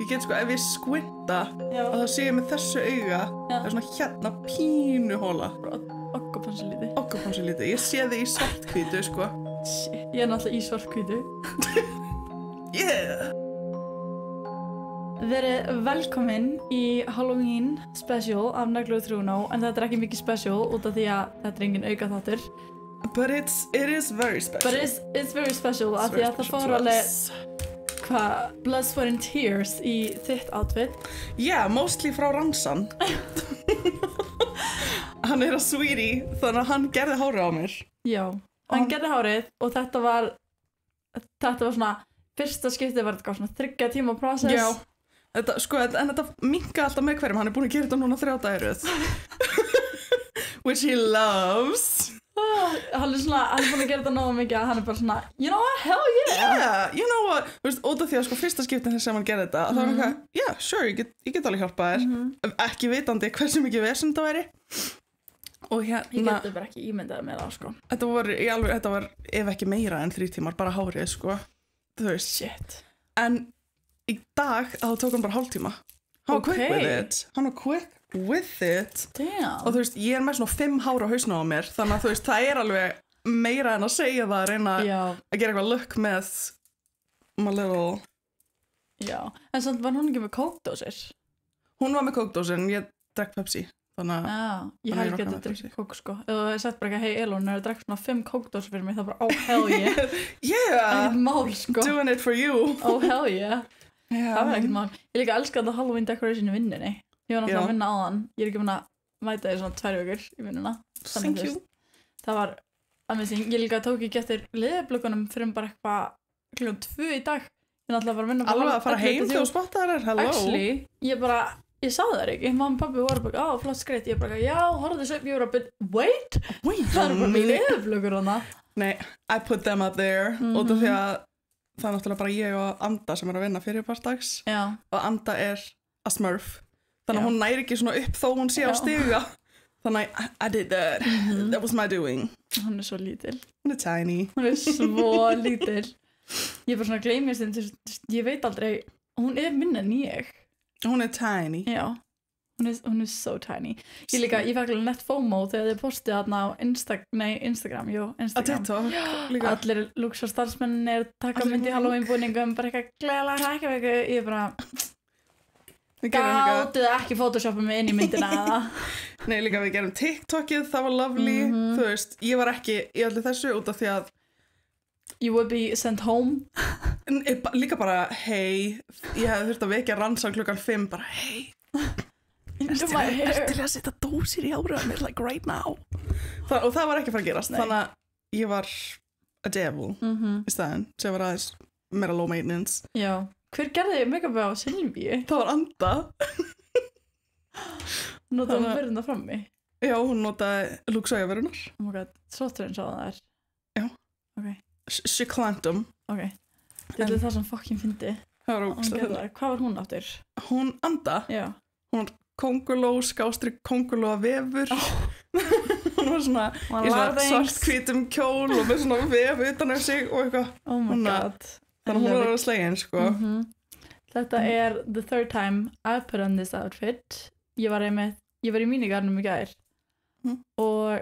Ég get sko, ef ég squinta Já. og þá sé ég með þessu auga það er svona hérna pínu hóla Okkapansulítið Ég sé þið í svarthvítu sko Shit, ég náttúrulega í svarthvítu Yeah Verið velkomin í Halloween special af Neglu Trúnó en þetta ekki mikið special út af því að þetta engin aukaþáttur But it is very special But it's very special af því að það fór alveg Blood, Sweat and Tears í þitt outfit Yeah, mostly frá Ransan Hann að sweetie þannig að hann gerði hárið á mér Já, hann gerði hárið og þetta var svona fyrsta skiptið var þetta svona 3 tíma process Já, en þetta minnka alltaf með hverjum hann búinn að gera þetta núna 3 dagar í röð Which he loves Hann búinn að gera þetta nógu mikið að hann bara svona You know what, hell yeah Yeah, you know what út af því að fyrsta skiptin sem hann gerði þetta þá var hann yeah, sure, ég get alveg hjálpað þér ekki vitandi hversu mikið vesen þetta væri og hérna Ég geti bara ekki ímyndað með það sko þetta var ef ekki meira en 3 tímar bara hárið sko þú veist Shit en í dag þá tók hann bara hálftíma hann var quick with it Damn. og þú veist ég með svona 5 hár á hausnum á mér þannig að þú veist það alveg meira en að segja það að reyna að gera eitthvað look með my little Já, en samt var hún ekki með kókdósir? Hún var með kókdósir en ég drekk Pepsi þannig ég hef ekki að drekka kók sko ef þú hefði sett bara ekki hey Elon er að drekka svona 5 kókdósir fyrir mig þá bara oh hell yeah yeah, mál sko doing it for you oh hell yeah það var ekkert mál ég líka elska þetta Halloween decoration í vinnunni ég var náttúrulega að vinna á þann ég ekki búin að mæta þér svona 2 vikur í vinnuna thank you það var amazing ég líka tók ekki eftir liðblökunum fyrir bara eitthvað klukkan 2 í dag ég náttúrulega var að vinna alveg að fara heim þegar þú spottaðir þér hello actually ég sá það ekki mamma og pabbi voru bara flott skreitt ég bara já horfðu þessu upp ég var bara wait það eru bara liðblökur hana nei I put them up there út af því að það er náttúrulega bara ég og Anda sem að vinna fyrir partags og Anda a smurf þannig að hún næri ekki svona upp þó hún sé á stiga þannig að I did that that was my doing hún svo lítil hún tiny hún svo lítil ég bara svona gleymi ég veit aldrei hún minna en ég hún tiny já hún so tiny ég fekk alveg nett FOMO þegar þið postið þarna á Instagram TikTok líka allir luxar starfsmenn taka myndi í Halloween búningum bara eitthvað gleðilega hrækjavíku ég bara gátuð ekki photoshoppa mig inn í myndina eða nei líka við gerum TikTokið það var lovely þú veist ég var ekki í allir þessu út af því að you would be sent home líka bara hey ég hefði þurft að vekja Ransan klukkan 5 bara hey Ertu að setja dósir í hárið á mér like right now og það var ekki að fara að gerast þannig að ég var a devil í staðinn sem var aðeins meira low maintenance já hver gerði make-up á Silvíu? Það var Anda notaði hún verðina frammi? já hún notaði lúksaugaverunar oh my god Sotturinn sá það já okay. she clamped them ok þetta er það sem fucking fyndi það var ógeðslega hvað var hún áttur? hún Anda? já hún var konguló skástrík konguló að vefur hún var svona í svona svarthvítum kjól og með svona vef utan af sig og eitthvað oh my god þannig hún var að slegin sko þetta the 3rd time I've put on this outfit ég var í mínigarnum í gær og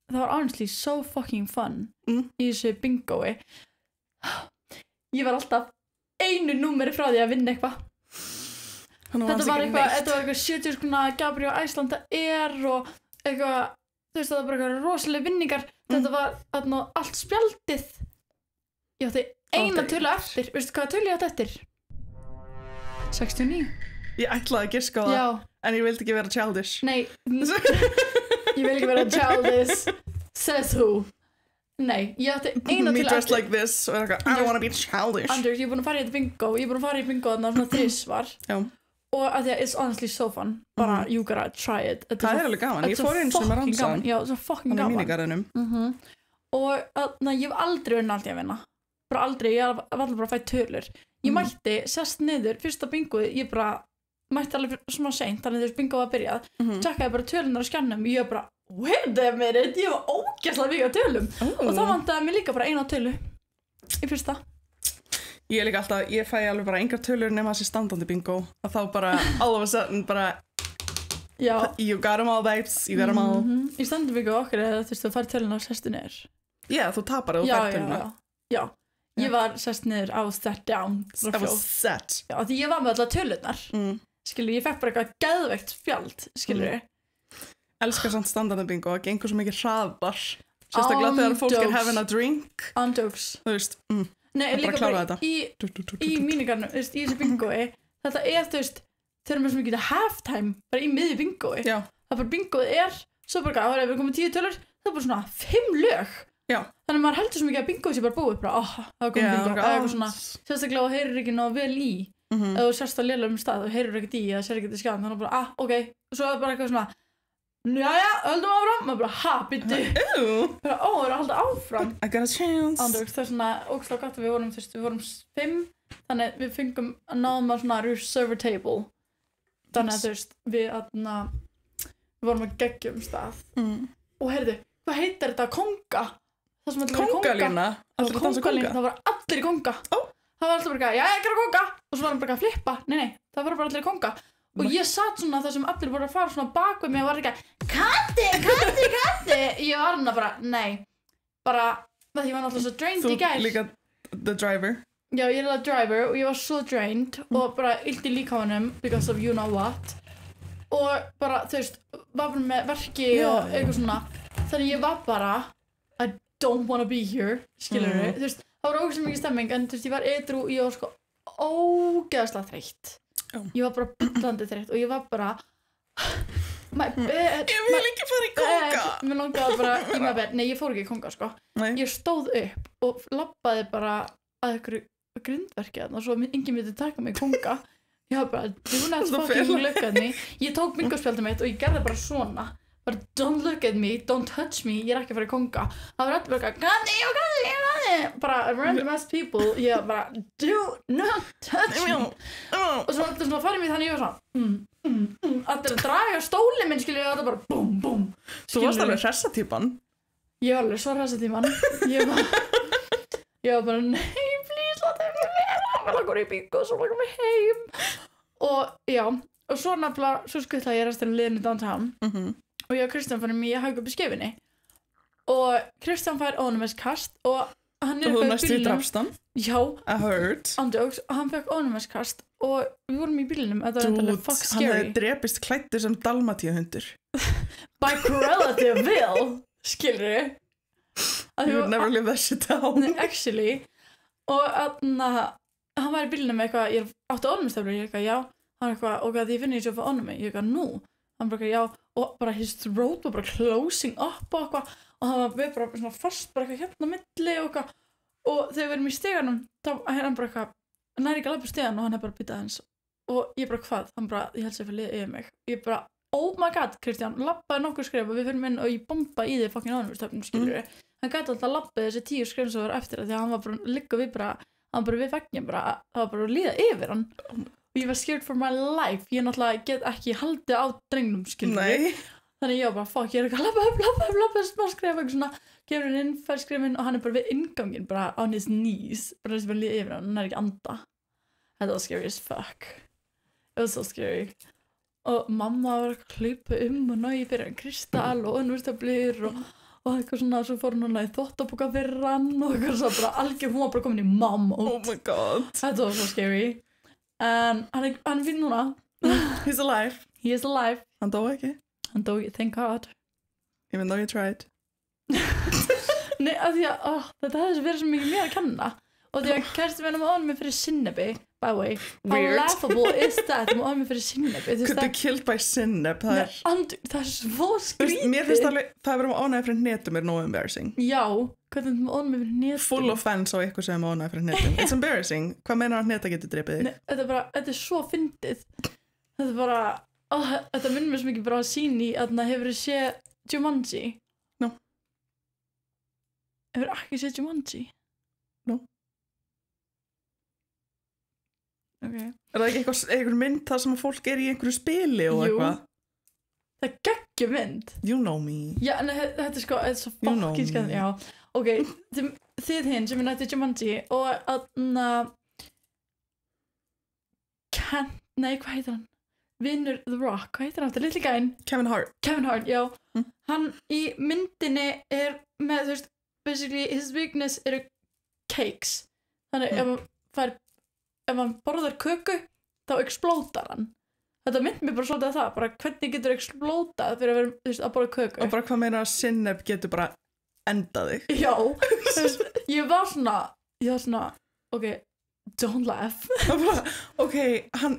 það var honestly so fucking fun í þessu bingoi ég var alltaf einu númeri frá því að vinna eitthvað þetta var eitthvað 70 skona Gabriel Æsland og eitthvað þú veist það var bara eitthvað rosalega vinningar þetta var allt spjaldið ég átti eina tölu eftir veistu hvað tölu ég átti eftir? 69 ég ætlaði að giska á það en ég vildi ekki vera childish nei ég vil ekki vera childish says who nei ég átti eina tölu eftir me dressed like this I don't wanna be childish Anders ég er búin að fara í bingo þarna svona 3 svar og að því að it's honestly so fun bara you gotta try it það alveg gaman ég fór eins og með Ransan já það er fucking gaman og ég hef aldrei unnið allt ég að vinna bara aldrei, ég var alltaf bara að fæ tölur ég mætti, sest niður, fyrsta bingoði ég bara, mætti alveg smá seint þannig þess bingoði að byrjað tjekkaði bara tölunar á skjannum, ég bara wait a minute, ég var ógeðslega mikið á tölum og þá vantaði mér líka bara eina tölu í fyrsta Ég líka alltaf, ég fæ alveg bara engar tölur nema þessi standandi bingo að þá bara all of a sudden bara you got them all babes, you got them all. Í standandi bingo okkar er þú veist þú farið töluna og sestu niður. Já, þú tapar og þú fær töluna. Já, ég var sest niður á set down. Það var set. Já, því ég var með allar tölunar. Skilur, ég fekk bara eitthvað geðveikt spjald, skilur. Elskar samt standandi bingo, það gengur svo mikið hraðar. Sérstaklega þegar fólk er having a drink. Andjóks. Þú veist, Nei, líka bara í mínigarnum, í þessu bingói, þetta þú veist, þeir eru með svo mikið halftime, bara í miðju bingói. Já. Það bara bingóið svo bara, við komum 10 tölur, það bara svona 5 lög. Já. Þannig maður heldur svo mikið að bingóið sé bara búið, bara, það var komið bingó, eða eitthvað svona, sérstaklega og heyrir ekki ná vel í, eða þú sérst á lélegum stað og heyrir ekkert í, eða sér ekkert í skjáðum, þannig bara, ok, og svo bara eitthvað svona, jæja, höldum áfram, maður bara, byttu bara, það er að halda áfram I got a chance Andjóks, það svona, ógeðslega gott að við vorum 5 þannig við fengum að náðum að svona reserve table þannig að þú veist, við vorum að geggjum stað og heyrðu, hvað heitir þetta, konga? Það sem allir kongalína? Kongalína, það var allir í konga það var alltaf bara, jæja, gera konga og svo var hann bara að flippa, nei, það var bara allir í konga og ég satt svona þar sem allir voru að fara svona bak við mig og var ekki Katti ég var hann bara, nei bara, það ég var náttúrulega svo drained í gær Þú líka the driver Já, ég the driver og ég var svo drained og bara illt í líkamanum because of you know what og bara, þú veist, var bara með verki og eitthvað svona þannig ég var bara I don't wanna be here, skilurðu þú veist, það var ógeðslega mikið stemming en þú veist, ég var edrú og ég var sko ógeðslega þreytt ég var bara bullandi þreytt og ég var bara my bed ég vil ekki fara í konga mér langaði bara í my bed, nei ég fór ekki í konga sko ég stóð upp og labbaði bara að einhverju grindverki og svo enginn myndi taka mig í konga ég var bara, do not fucking look at me ég tók bingospjaldið mitt og ég gerði bara svona bara don't look at me, don't touch me ég ekki að fara í konga það var allir bara Gandhi bara random ass people ég bara do not touch me og svo allir svona farið mér þannig ég var svona allir að draga stólinn minn skilja og það bara búm búm þú varst alveg hressatýpan ég var alveg svo hressatýpan ég var bara nei please láta mig vera ég langar í bingo svo langar mig heim og já og svo nefnilega svo skuttlaði ég restina liðinu downtown og ég og Kristján fannum í að hauga upp í skefinni og Kristján fær ónumeskast og hann og þú næstu í drafstan já, I heard andjóks og hann fekk ónumeskast og við vorum í bílinum þetta var endalega fuck scary hann hefði drepist klæddur sem dalmatíuhundur by Cruella de Vil skilurðu you would never live that shit down actually og hann var í bílinum eitthvað ég átti ónumestaflur ég eitthvað já hann eitthvað og því ég finn ég svo fyrir ónumi ég eitthvað nú hann bara já og bara his throat var bara closing up og eitthvað og hann var við bara svona fast bara eitthvað hérna milli og eitthvað og þegar við erum í steganum þá hann bara eitthvað hann ekki að labba stegan og hann bara byttað hans og ég bara hvað hann bara ég held sér fyrir liðið yfir mig ég bara oh my god Kristján labbaði nokkur skref og við fyrir inn og ég bomba í þig fucking ánumstöfnum skilur hann gæti alltaf labbaði þessi 10 skref sem var eftir það því að hann var bara líka við bara hann bara við veginn bara það var bara að líða yfir hann og ég var scared for my life ég náttúrulega get ekki haldið á drengnum skilur þannig ég var bara fuck ég ekki að labba smá skref eitthvað svona gefur hann inn fær skrefinn og hann bara við inngangin bara on his knees bara þessi bara líða yfir hann ekki anda þetta var scary as fuck it was so scary og mamma var að hlaupa og náði fyrir hann kristall og önnvörstablir og eitthvað svona svo fór hann í þvottapoka fyrir hann og eitthvað svo bara algjör hún var bara komin í mom oh my god þetta var so scary en hann finn núna he's alive he is alive hann dó ekki hann dó thank god even though you tried nei af því að þetta hefði verið svo mikið mér að kenna og því að kærasti minn á mig fyrir sinnebi by the way how laughable is that á mig fyrir sinnebi could be killed by sinneb það er svo skrítið mér finnst alveg það að vera með ánægði fyrir netum er no embarrassing já hvernig með ánægði fyrir netum full offense á eitthvað sem ánægði fyrir netum it's embarrassing hvað meinar að neta getur drepið þig þetta er svo fyndið þetta er bara þetta minnir mér svo mikið bara að síni að hefur þið séð Jumanji no hefur ekki séð Jumanji no okay. Er það ekki einhver mynd þar sem fólk er í einhverju spili og eitthvað? Það er geggjum mynd. You know me. Já, en þetta er sko, þetta er svo fucking skæðan. Já, ok, þið hinn sem er nættið Jumanji og nei, hvað heitir hann? Vinnur The Rock, hvað heitir hann aftur? Litli gæinn? Kevin Hart, já. Hann í myndinni með, þú veist, basically his weakness eru cakes. Þannig ef hann borðar köku, þá explódar hann. Þetta mynd mér bara svolítið það, bara hvernig getur explódað fyrir að vera, þú veist, að borða köku. Og bara hvað meina að sinneb getur bara endað þig. Já, þú veist, ég var svona, ok, don't laugh. Ok, hann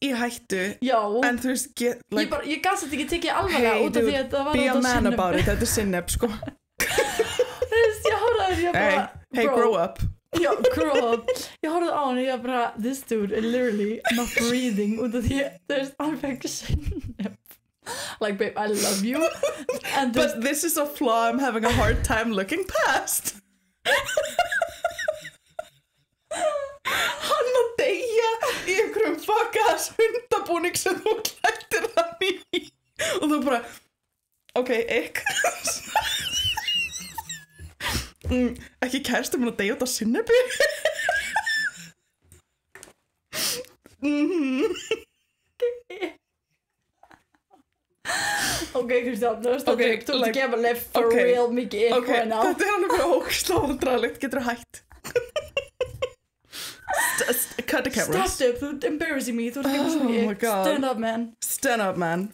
í hættu. Já. En þú veist, ég gafst þetta ekki tekið alvarlega út af því að það var be a man about it, þetta sinneb, sko. Þú veist, ég horfði bara, hey, grow up. Já, grow up. Ég horfði á hann og ég bara, this dude is literally not breathing út af því, þú veist, hann fekk sinneb. Like, babe, I love you. But this is a flaw I'm having a hard time looking past. Hann að deyja í einhverjum fuck-ass hundabúning sem þú klættir hann í. Og þú bara, ok, ekki kærstum hann að deyja út á sinnebi. Ok, Kristján, þú veist að þú ert gefa leif for real mikið eitthvað ná. Þetta alveg bara ógeðslega vandræðalegt, getur þú hætt? Cut the cameras. Stand up, you're embarrassing me. Oh my god. Stand up, man. Stand up, man.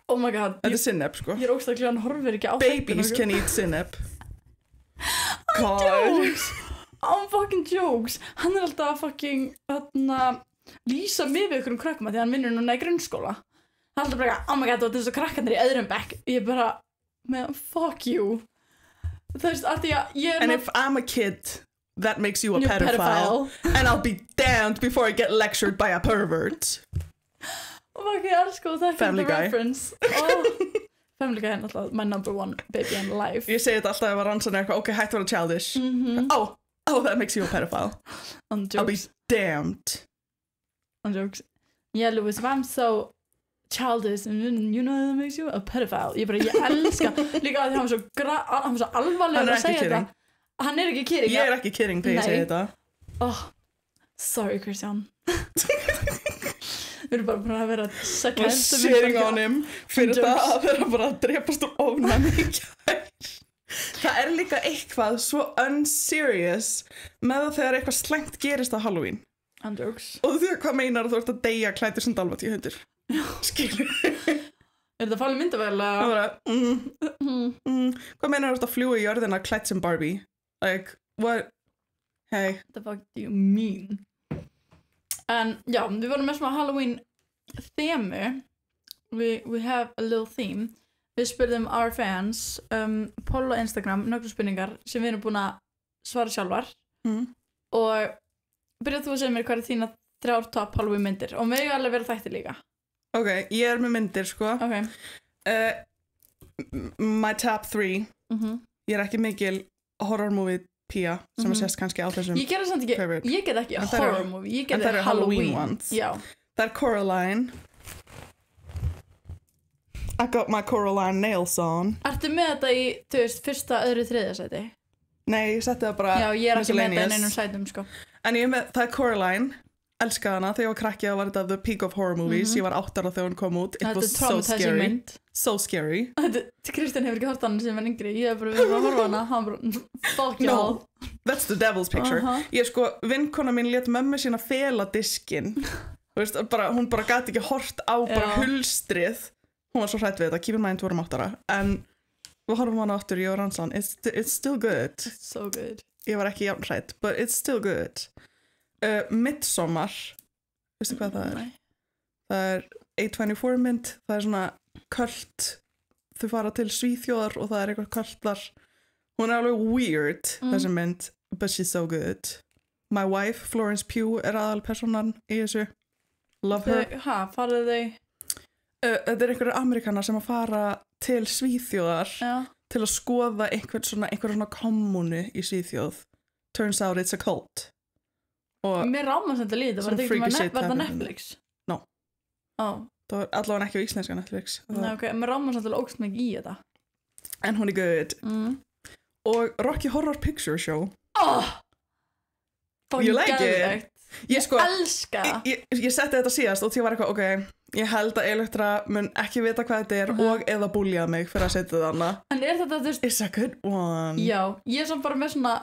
Oh my god. Þetta sinneb, sko. Ég ógeðslega hann horfir ekki á Babies can eat sinneb. God. Jokes. On fucking jokes. Hann alltaf fucking lýsa mig við einhverjum krökkum því hann vinnur núna í grunnskóla. Hann alltaf bara, oh my god, þetta svo krakkarnir í öðrum bekk. Ég bara, man, fuck you. Það veist, að ég And if I'm a kid, that makes you a pedophile. And I'll be damned before I get lectured by a pervert. Oh my god, sko, það er the reference. Family Guy er náttúrulega my number one baby in life. Ég segi þetta alltaf ef að rannsana eitthvað, ok, hættu að vera childish. Oh, that makes you a pedophile. On jokes. I'll be damned. On jokes. Yeah, Louis, if I'm so childish and you know that makes you a pedophile. Ég elska líka að því hann var svo alvarlegur að segja þetta. Hann er ekki kidding. Ég er ekki kidding þegar ég segi þetta. Oh, sorry, Kristján. Við erum bara búin að vera shitting on him fyrir það að vera bara að drepast úr ofnæmi í gær. Það er líka eitthvað svo unserious með það þegar eitthvað slæmt gerist á Halloween. And jokes. Og þú hvað meinar að þú ert að deyja klæddur sem Dalmatíu hundur? Skilur. Er þetta falið myndavél? Hvað meinar að þú ert að fljúa í jörðina klædd sem Barbie? Like, what? Hey. What the fuck do you mean? En já, við vorum með svona Halloween þemu. We have a little theme. Við spurðum our fans poll á Instagram, nokkru spurningar sem við erum búin að svara sjálfar. Og byrjað þú að segja mér hvað er þína 3 top Halloween myndir og mig alveg vera þættir líka. Ok, ég er með myndir sko. Ok. My top 3. Ég er ekki mikil horror movie pía sem að sést kannski á þessum. Ég gerði samt ekki, ég get ekki horror movie, ég get Halloween ones. Já. Það er Coraline. I got my Coraline nails on. Ertu með þetta í, þú veist, fyrsta, öðru, þriðja sæti? Nei, ég setti það bara. Já, ég er ekki með þetta í neinum sætum, sko. En ég með, það er Coraline. Elskaði hana, þegar ég var krakki og var þetta the peak of horror movies. Ég var 8 ára þegar hún kom út. It was so scary. So scary. Kristján hefur ekki hort hana sem var yngri. Ég hef bara verið að horfa hana. Hann bara, fuck y'all. That's the devil's picture. Ég sko, vinkona mín lét mömmu sína fela diskinn. Veist, hún bara gat ekki hort á bara hulstrið. Hún var svo hrædd við þetta, keep in mind vorum 8 ára. En við horfum hana aftur, ég og Ransan. It's still good. It's so good. Ég var ekki jafn hrædd, but it's still good. Midsommar, veistu hvað það er? Nei. Það er A24 mynd, það er svona kult, þau fara til Svíþjóðar og það er eitthvað kult þar. Hún er alveg weird, þessi mynd, but she's so good. My wife, Florence Pugh, er aðalpersonan í þessu. Love her. Farið þau? Þetta er einhverjir Amerikanar sem að fara til Svíþjóðar til að skoða einhver svona kommunu í Svíþjóð. Turns out it's a cult. Mér rámast þetta lítið, var þetta Netflix? No. Það var allavega ekki á íslenska Netflix. Nei, ok, mér rámast þetta ógst mikið í þetta. En hún er good. Og Rocky Horror Picture Show. You like it? Ég elska ég setti þetta síðast og því var eitthvað, ok, ég held að Elektra mun ekki vita hvað þetta og eða búlja mig fyrir að setja það annað. En þetta, þú veist, it's a good one. Já, ég samt bara með svona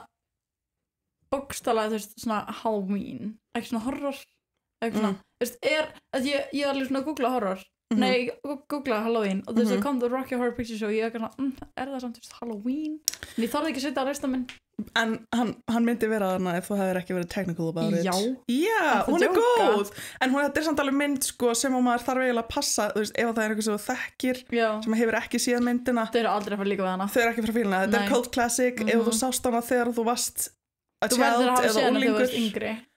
bókstaflega, þú veist, svona Halloween, ekki svona horror, ekki svona, þú veist, ég alveg svona að googla horror. Nei, googla Halloween og þess að kom The Rocky Horror Picture Show og ég eitthvað svona, það samt Halloween? En ég þorði ekki að setja á lista minn. En hann myndi vera þarna ef þú hefðir ekki verið technical about it. Já, hún er góð. En hún er samt alveg mynd sko, sem maður þarf eiginlega að passa, þú veist, ef það er eitthvað sem þú þekkir sem hefur ekki séð myndina. Þau eru aldrei að fara líka við hana. Þau eru ekki að fara að fíla hana. Þetta er cult classic ef þú sást hana þegar þú varst a child eða unglingur.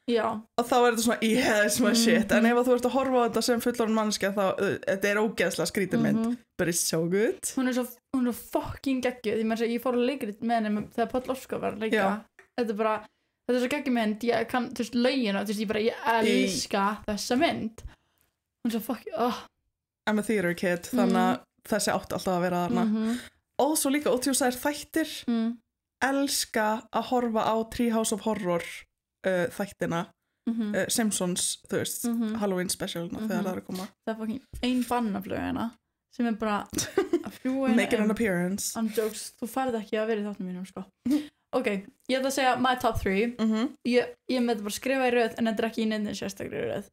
Já. Og þá er þetta svona, yeah, that's my shit. En ef þú ert að horfa á þetta sem fullorðin manneskja þá, þetta er ógeðslega skrítin mynd. But it's so good. Hún er svo fucking geggjuð. Ég fór að leikrit með henni þegar Páll Óskar var að leika. Þetta er svo geggjuð mynd. Ég kann, þú veist, lögin og ég elska þessa mynd. Hún er svo fucking, I'm a theater kid, þannig að þessi átti alltaf að vera þarna. Og svo líka, og þú sagðir þættir, elska að horfa á Treehouse of Horror þættina Simpsons, þú veist Halloween specialna þegar það er að koma. Það er fucking ein bannaflögina sem er bara að fljúa make an appearance. I'm jokes, þú færð ekki að vera í þáttum mínum sko. Ok, ég ætla að segja my top 3. Ég með þetta bara skrifa í röð en þetta er ekki í nefnir sérstaklega í röð.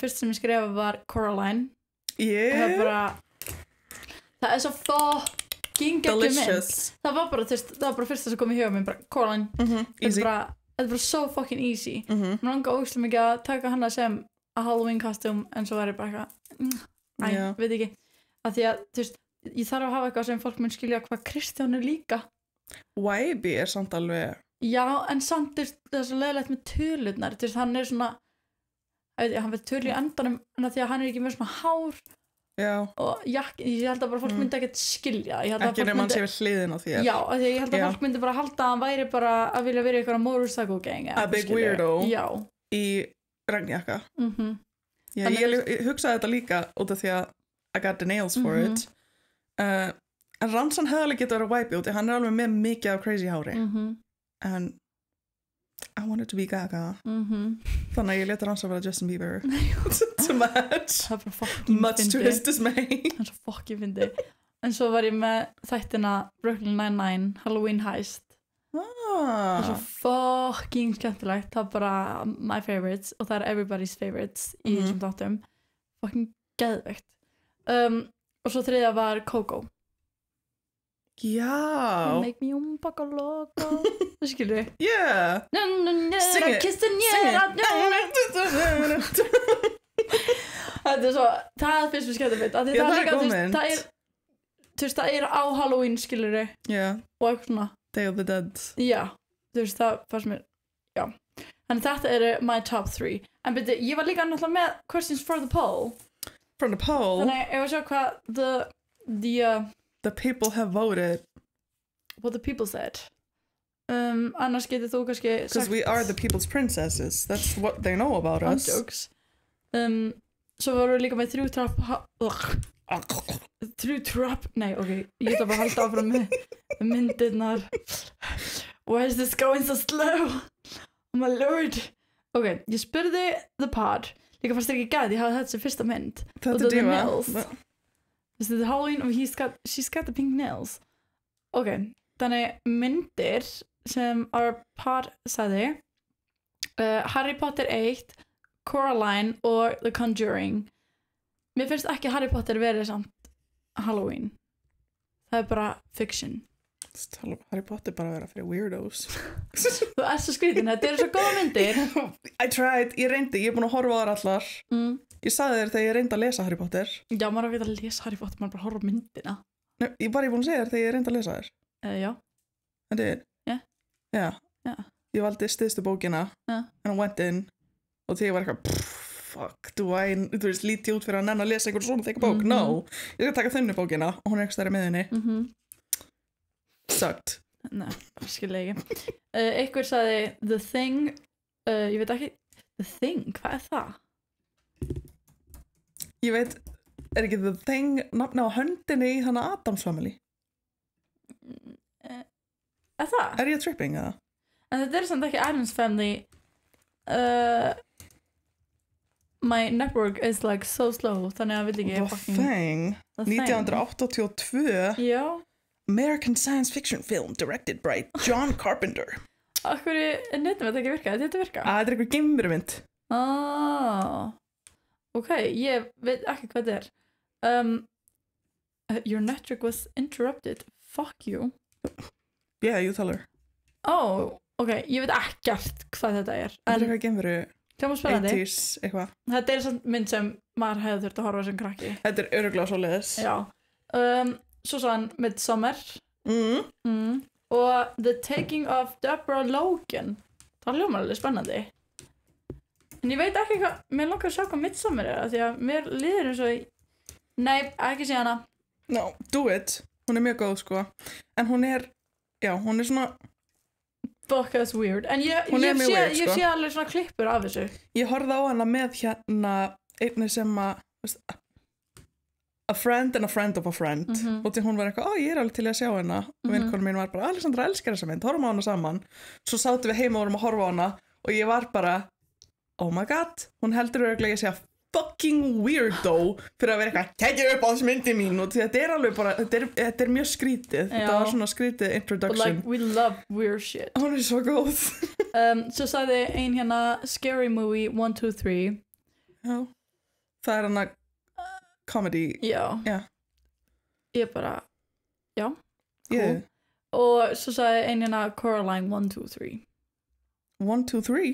Fyrst sem ég skrifa var Coraline. Það er svo fucking geggjum mynd. Það var bara fyrsta sem kom í huga mér, bara Coraline. Þetta er bara so fucking easy. Mér langar ógeðslega mikið að taka hana sem a Halloween costume en svo er ég bara eitthvað, veit ekki. Af því að, þú veist, ég þarf að hafa eitthvað sem fólk mun skilja hvað Kristján er líka. Wybie er samt alveg. Já, en samt það er svo leiðilegt með tölurnar. Þú veist, hann er svona, hann verður tölu í endanum en því að hann er ekki með svona hár. Já. Og ég held að bara fólk myndi ekkert skilja. Ekki nema hann sé við hliðin á þér. Já, af því að ég held að fólk myndi bara halda að hann væri bara að vilja vera í eitthvað motorcycle gang. A big weirdo. Já. Í regnjakka. Já, ég hugsaði þetta líka út af því að I got the nails for it. En Ransan hefði alveg getið að vera Wybie út því hann er alveg með mikið af crazy hári. En I wanted to be Gaga. Þannig að ég leta Ransan vera Justin Bieber. To match. Það er bara fucking much to his dismay. Það er svo fucking fyndi. En svo var ég með þættina Brooklyn Nine-Nine, Halloween Heist. Það er svo fucking skemmtilegt. Það er bara my favorites og það er everybody's favorites í þessum þáttum. Fucking geðveikt. Og svo þriðja var Coco. Já. Make me un poco loco. Það skilur við? Yeah. Sing it. Þetta er svo, það finnst mér skemmtilegt. Það er góð mynd. Það er á Halloween, skilur við? Já. Og eitthvað svona. Day of the Dead. Já. Þú veist, það fannst mér, já. Þannig þetta eru my top 3. En byrju, ég var líka náttúrulega með questions for the poll. From the poll? Þannig, ég var að sjá hvað the people have voted. What the people said. Annars getur þú kannski sagt... Because we are the people's princesses. That's what they know about us. Jokes. Svo vorum við líka með Nei, ok. Ég ætla bara að halda áfram með myndirnar. Why is this going so slow? Oh my lord. Ok, ég spurði the pod. Líka fannst ekki gæði, ég hafði þetta sem fyrsta mynd. Þetta er Diva. This is Halloween and she's got the pink nails. Ok, þannig myndir sem our pod sagði Harry Potter 1, Coraline og The Conjuring. Mér finnst ekki Harry Potter verið samt Halloween. Það er bara fiction. Harry Potter bara vera fyrir weirdos. Þú ert svo skrítin, þetta eru svo góða myndir. I tried, ég reyndi, ég er búin að horfa á þær allar. Ég sagði þér þegar ég reyndi að lesa Harry Potter. Já, maður er að vita að lesa Harry Potter, maður bara horfa á myndina. Nei, ég bara búin að segja þér þegar ég reyndi að lesa þér. Já. Þetta er? Já. Ég valdi styðstu bókina and I went in og því ég var eitthvað fuck, þú veist, líti út fyrir að nenn að lesa einhver svona þykka bók. No, ég skal taka þunnu bókina og hún er ekki stærri með henni. Sucked. Nei, skilja ekki. Einhver sagði The Thing, ég veit ekki, The Thing, hvað er það? Ég veit, er ekki The Thing nafna á höndinni í þannig Addams Family? Er það? Er ég tripping eða? En þetta er samt ekki Addams Family. my network is like so slow þannig að vil ekki The Thing 1982 Já American science fiction film directed by John Carpenter Akkur er netum þetta ekki virka? Þetta virka? Þetta er eitthvað geimverumynd Ok, ég veit ekki hvað þetta er Your network was interrupted Fuck you Yeah, you tell her Ok, ég veit ekkert hvað þetta er Þetta er eitthvað geimveru Hljómar spennandi 80s eitthvað Þetta er svona mynd sem maður hefði þurft að horfa sem krakki Þetta er örugglega svoleiðis Já Svo svo hann Midsommar og The Taking of Deborah Logan það hljómar alveg spennandi en ég veit ekki hvað mér langar að sjá hvað Midsommar er því að mér líður eins og nei, ekki sé hana No, do it, hún er mjög góð sko en hún er svona fuck that's weird en ég sé alveg svona klippur af þessu ég horfði á hana með hérna einni sem að a friend and a friend of a friend og því hún var eitthvað, ég er alveg til að sjá hana og vinkonum mín var bara, Alexandra elskar þessa mynd horfum á hana saman, svo sátum við heima og vorum að horfa á hana og ég var bara oh my god, hún heldur örgulega að segja fucking weirdo fyrir að vera eitthvað, tekja upp á þessu myndi mín og þetta er alveg bara, þetta er mjög skrítið þetta var svona skrítið introduction like, we love weird shit hún er svo góð svo sagði ein hérna Scary Movie 1, 2, 3 já, það er hana comedy ég bara cool. og svo sagði ein hérna Coraline 1, 2, 3 1, 2, 3?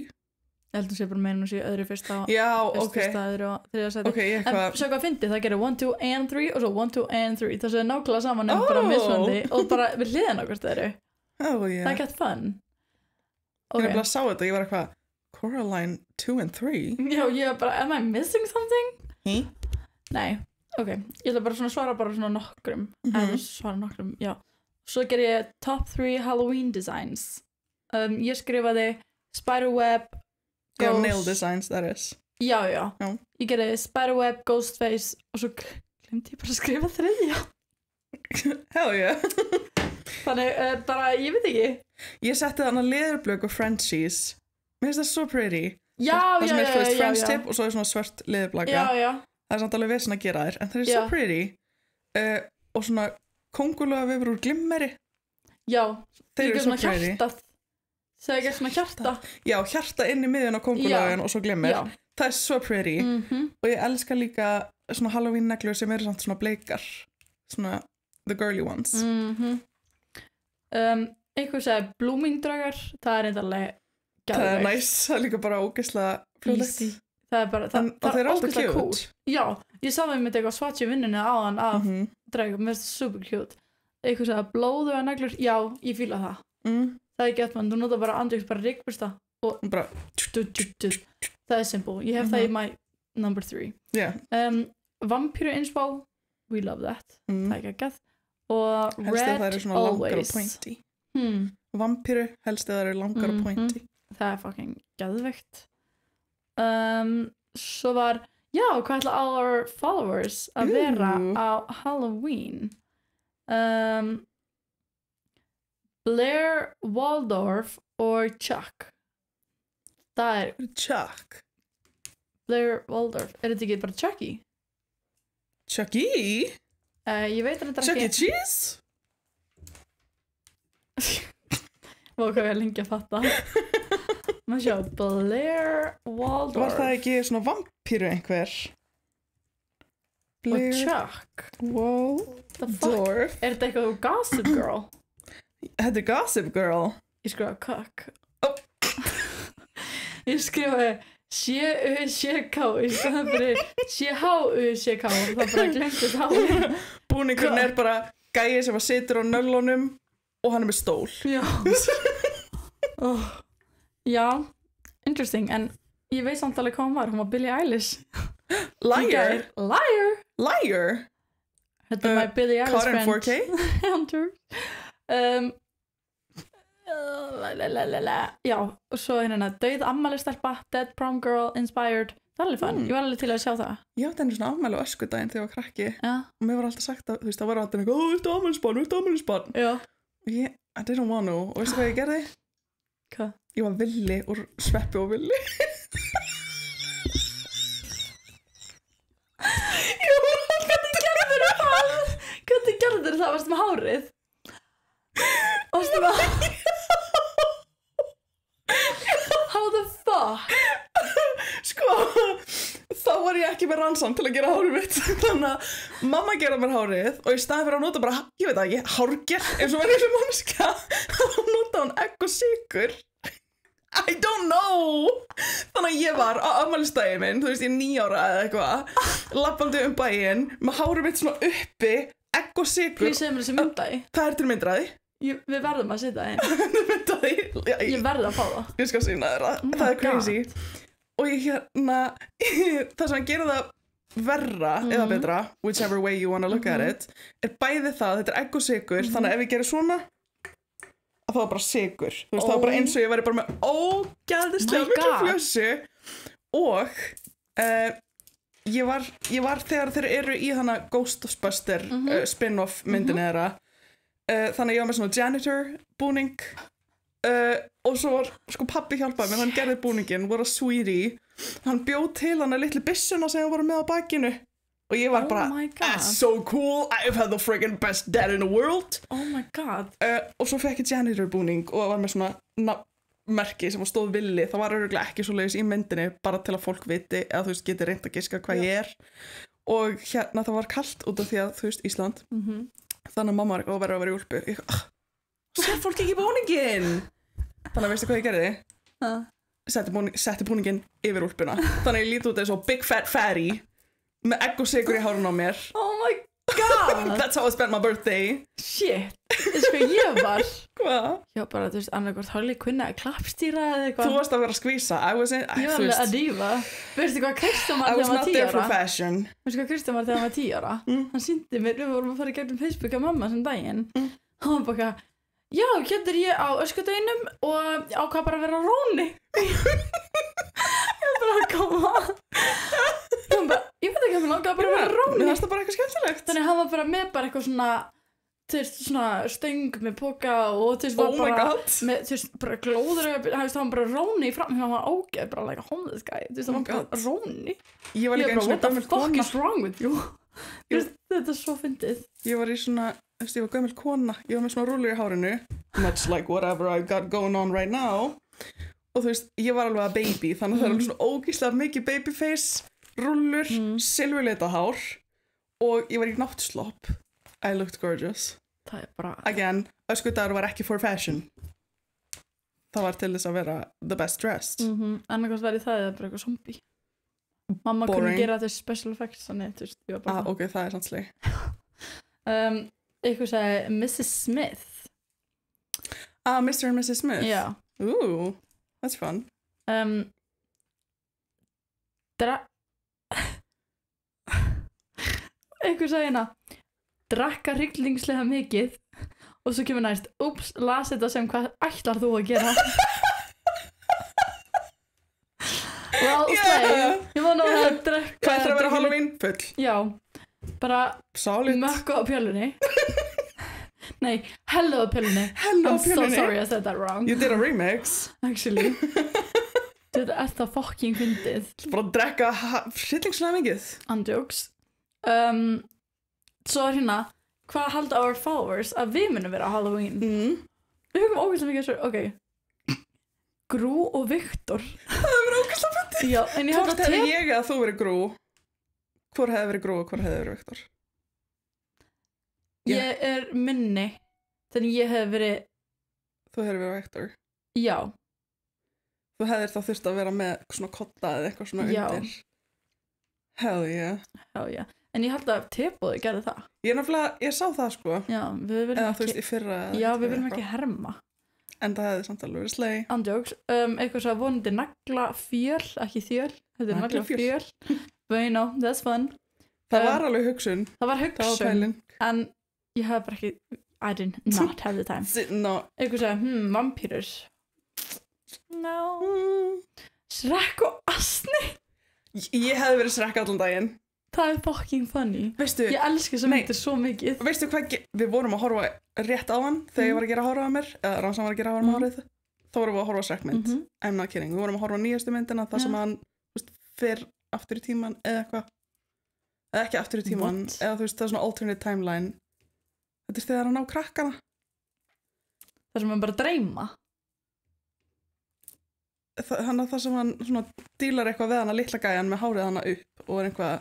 ég heldur sé bara meina hún sé öðru fyrsta fyrsta öðru og þriðja sæti en svo hvað fyndi það gerir 1, 2 and 3 og svo 1, 2 and 3 það sé nákvæmlega saman bara mismandi og bara við hliðan okkur stöðru það er gett fun ég er bara að sá þetta, ég var eitthvað Coraline 2 and 3 já, ég var bara, am I missing something? Nei, ok, ég ætla bara svara bara svona nokkrum svara nokkrum, já svo ger ég top 3 Halloween designs ég skrifaði Spiderweb nail designs, that is já, ég gerði Spiderweb, Ghostface og svo glemdi ég bara að skrifa þriðja hell yeah þannig, bara, ég veit ekki ég setti þannig leðurblöku Frenchies mér finnst það so pretty það sem er French tip og svo er svona svört leðurblaka það er samt alveg vesen að gera þér en það er so pretty og svona kóngulóa vefur úr glimmeri þeir eru so pretty þegar ég ger svona hjarta hjarta inn í miðjun á kóngulóan og svo glimmir það er so pretty og ég elska líka svona Halloween neglur sem eru samt svona bleikar svona the girly ones einhver segi blooming draugar það er eitthvað það er nice, það er líka bara ógeðslega fljóðlegt það er bara, það er ógeðslega cool já, ég sá það með eitthvað swatch í vinnunni áðan af draugum, mér finnst það super cute einhver segi blóðu að neglur, já, ég fíla það það er gett mann, þú notar bara andriks bara ryggbursta og bara það er simple, ég hef það í my number 3 vampíru inspo, we love that það er gett og red always vampíru helst eða það eru langar og pointy það er fucking geðveikt svo var hvað ætla all our followers að vera á Halloween Blair Waldorf og Chuck það er Chuck Blair Waldorf, er þetta ekki bara Chucky? Chucky? Ég veit að þetta Chuck E. Cheese? hvað er lengi að fatta maður sjá Blair Waldorf var það ekki svona vampíru einhver? Blair og Chuck Waldorf er þetta eitthvað Gossip Girl? Þetta er Gossip Girl ég skrifaði Cuck ég skrifaði C-U-C-K í staðan fyrir C-H-U-C-K það bara glemtist á búningurinn er bara gæi sem situr á nöllunum og hann er með stól já interesting en ég veit samt alveg hvað hún var Billie Eilish liar þetta er my Billie Eilish caught in 4K já og svo hérna dauð ammælistelpa Dead Prom Girl Inspired það er alveg fun, ég var alveg til að sjá það ég átti henni svona afmæli á öskudaginn þegar ég var krakki og mér var alltaf sagt að þú veist það var alltaf eitthvað viltu afmælisbarn I didn't want to og veistu hvað ég gerði? Hvað? Ég var Villi úr Sveppi og Villi með hárið og svo bara how the fuck sko, þá var ég ekki með rannsam til að gera hárið mitt þannig að mamma gera mér hárið og í staði fyrir að nota bara, ég veit ekki, hárgerð eins og verið eins og mannska þá nota hún egg og sykur I don't know þannig að ég var á afmælistaginn minn, þú veist ég 9 ára eða eitthvað labbandi bæinn með hárið mitt svona uppi egg og sykur Please segðu mér þessi myndaði Það er til myndraði Við verðum að setja það inn Ég verði að fá það Ég skal sýna þér það er crazy og ég hérna það sem að gera það verra eða betra, whichever way you wanna look at it er bæði það, þetta er egg og sykur þannig að ef ég gerir svona að það var bara sykur, þú veist, það var bara eins og ég væri bara með ógæðislega miklu fljössu og ég var þegar þeir eru í hana Ghostbuster spin-off myndinni þeirra þannig að ég var með svona janitor búning og svo var, sko pabbi hjálpaði mér, hann gerði búningin, voru að sweetie hann bjóð til hana litlu byssuna sem hann voru með á bakinu og ég var bara, that's so cool I've had the friggin' best dad in the world oh my god og svo fekk ég janitor búning og var með svona merki sem stóð villi, það var örugglega ekki svo leiðis í myndinni bara til að fólk viti eða þú veist geti reynt að giska hvað ég er og hérna það var kalt út af því að þú veist Ísland þannig að mamma var verið að vera í úlpu ég sér fólk ekki búningin þannig að veistu hvað ég gerði setti búningin yfir úlpuna þannig að ég líti út eins og big fat fatty með egg og sykur í hárun á mér oh my god that's how I spent my birthday shit, þess hvað ég var hvað? Já bara þú veist annarkvort Harley Quinn að klappstýra eða eitthvað þú varst að vera að skvísa ég var alveg að dífa veistu hvað Kristján var þegar hann var 10 ára veistu hvað Kristján var þegar hann var 10 ára hann sýndi mér, við vorum að fara í gegnum Facebook af mamma sem daginn hann var bara já, hérna er ég á öskudeginum og ákvað bara að vera róni ég bara koma ég veit ekki að hann ákvað bara að vera róni það er bara eitthvað skemmtilegt þannig hann var bara með bara eitthvað svona þú veist, svona stöng með póka og þú veist, var bara með, þú veist, bara glóður hann var bara róni í fram hann var ógeð, bara like a homeless guy þú veist, hann var bara róni ég var líka eins og what the fuck is wrong with you þetta er svo fyndið ég var í svona, þú veist, ég var gömul kona ég var með svona rúllur í hárinu much like whatever I've got going on right now og þú veist, ég var alveg að baby þannig að það er alveg svona ógeðslega mikið babyface rúllur, silfurlita hár og ég var í náttslopp I looked gorgeous það er bara again, öskudagur var ekki for fashion það var til þess að vera the best dressed annarkvæmst verið það eða bara eitthvað zombie mamma kunni gera þessi special effects þannig, þú veist, ég var bara ok, það er sannsleg eitthvað sagði Mrs. Smith Mr. and Mrs. Smith já ooh, that's fun eitthvað sagði hérna drakka hryllingslega mikið og svo kemur næst ups, las þetta sem hvað ætlar þú að gera well, ég var nú að drekka hvað ætlar að vera Halloween? Full já, bara solid mökku á pjölunni nei, hello á pjölunni hello I'm so sorry I said that wrong you did a remix actually þetta er það fucking fyndið bara að drekka hryllingslega mikið andjóks svo er hérna hvað halda our followers að við munum vera á Halloween við hugum ógeðslega mikið svo ok Grú og Viktor það er ógeðslega fyndið já, en ég hvort hefði ég að þú verið Grú hvor hefði verið Grú og hvor hefði verið Viktor ég er minni þannig ég hefði verið þú hefði verið Viktor já þú hefðir þá þurft að vera með svona kolla eða eitthvað svona undir hell yeah en ég held að Teboði gerði það ég náttúrulega, ég sá það sko já, við viljum eða ekki þú veist í fyrra já, við viljum ekki herma en það hefði samt alveg verið slay andjóks, eitthvað svo vonandi nagla fjöl, ekki þjöl þetta er nagla fjöl but you know, that's fun það var alveg hugsun það var hugsun en ég hef bara ekki I did not have the time no. eitthvað svo, vampýrur no Shrek og Asni ég hefði verið Shrek allan daginn það er fucking funny veistu, ég elska þess að myndir svo mikið veistu hvað, við vorum að horfa rétt á hann þegar ég var að gera hárið á mér eða Ransan var að gera hárið á hárið þá vorum við að horfa á Shrekmynd I'm not kidding, við vorum að horfa á nýjastu myndina þar sem hann fer aftur í tíman eða eitthvað eða ekki aftur í tíman eða þú veist það er svona alternate timeline Þetta er þegar hann á krakkana. Það sem hann bara dreyma. Þannig að það sem hann svona dílar eitthvað við hana litla gæjan með hárið hana upp og er eitthvað...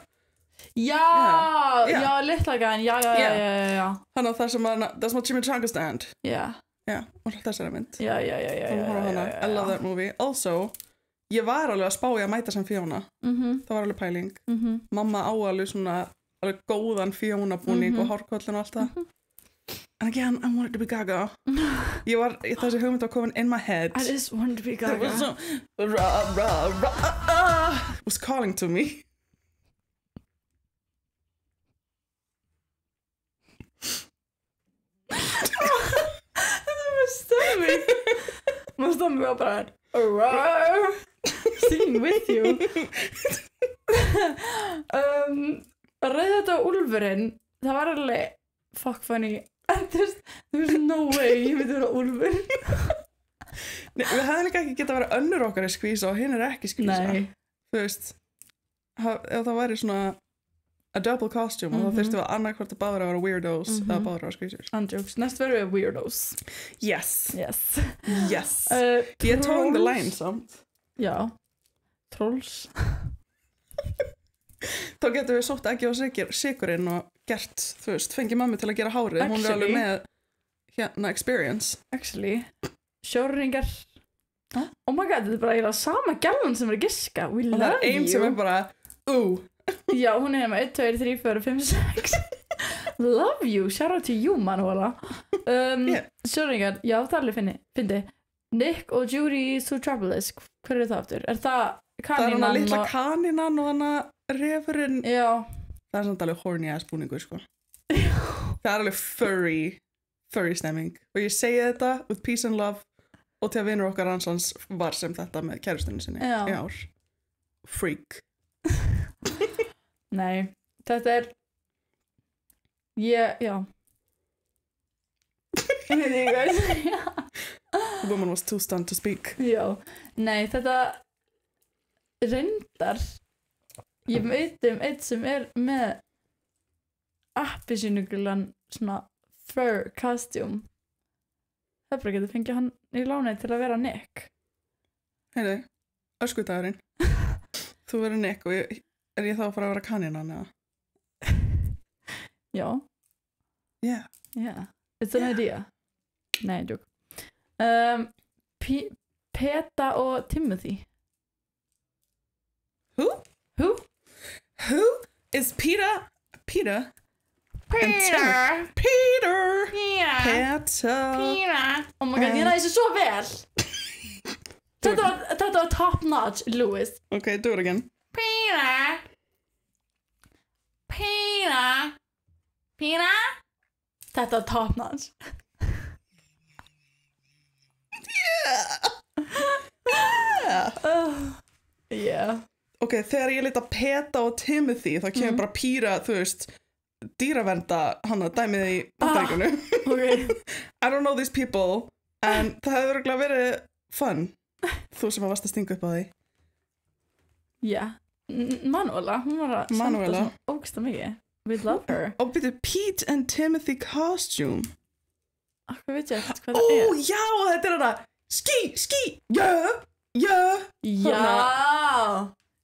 Já, litla gæjan, já. Þannig að það sem hann, that's my chimichanga stand. Já. Já, og þessari mynd. Já. I love that movie. Also, ég var alveg að spá í að mæta sem Fiona. Það var alveg pæling. Mamma á alveg svona, alveg góðan Fiona búning og hárkollin og allt það. And again, I wanted to be Gaga. Þessi hugmynd var komin in my head. I just wanted to be Gaga. It was so, was calling to me. Maður stömmið var bara singing with you. Rauðhærða úlfurinn, það var alveg fuck funny. There's no way ég myndi vera úlfur. Nei, við hefðum líka ekki geta að vera önnur okkar í skvísa og hinn er ekki skvísa. Nei. Þú veist, ef það væri svona a double costume og þá þurftum við annarkvort að báður að vera weirdos eða báður að vera skvísur. Andjóks, næst verðum við weirdos. Yes. Ég er towing the line samt. Já. Trolls. Þá getum við sótt ekki á sykurinn og gert, þú veist, fengið mammi til að gera hárið. Hún er alveg með hérna experience. Actually, sjórringar. Oh my god, þetta er bara eiginlega sama gælan sem er að giska. We love you. Og það er einn sem er bara, Já, hún er með 1, 2, 3, 4, 5, 6. Love you, shout out to you, Manuela. Sjórringar, já, það er alveg fyndi. Nick og Judy Zootropolis, hver er það aftur? Er það kanínan? Það er hana litla kanínan og hana refurinn. Já. Það er samt alveg horny ass búningur, sko. Það er alveg furry stemming. Og ég segi þetta with peace and love og til að vinur okkar ansans var sem þetta með kærustunni sinni í ár. Freak. Nei, þetta er já ég veit ekki hvað ég segja. The woman was too stunned to speak. Já, nei, þetta reyndar ég veit eitt sem er með appelsínugulan svona fur costume. Það bara getur fengið hann í láni til að vera Nick. Heyrðu, öskudagurinn. Þú verður Nick og er ég þá að fara að vera kanínan eða? Já. Yeah. It's an idea. Nei, djók. Peta og Timothy. Who? Who is Peter? Peter. Yeah. Peta. Oh my god, ég næði þessu svo vel. Þetta var top notch, Lewis. Okay, do it again. Peter. Þetta var top notch. Yeah. Ok, þegar ég leita Peta og Timothy þá kemur bara Píra, þú veist, dýravernda hana dæmið í Bandaríkjunum. Okay. I don't know these people en það hefur örugglega verið fun. Þú sem varst að stinga upp á því. Já. Manuela, hún var að senda svona ógsta mikið. We love her. Og byrju, Pete and Timothy costume. Akkur veit ég ekkert hvað það er. Ó, já, þetta er hana. Ski, yeah.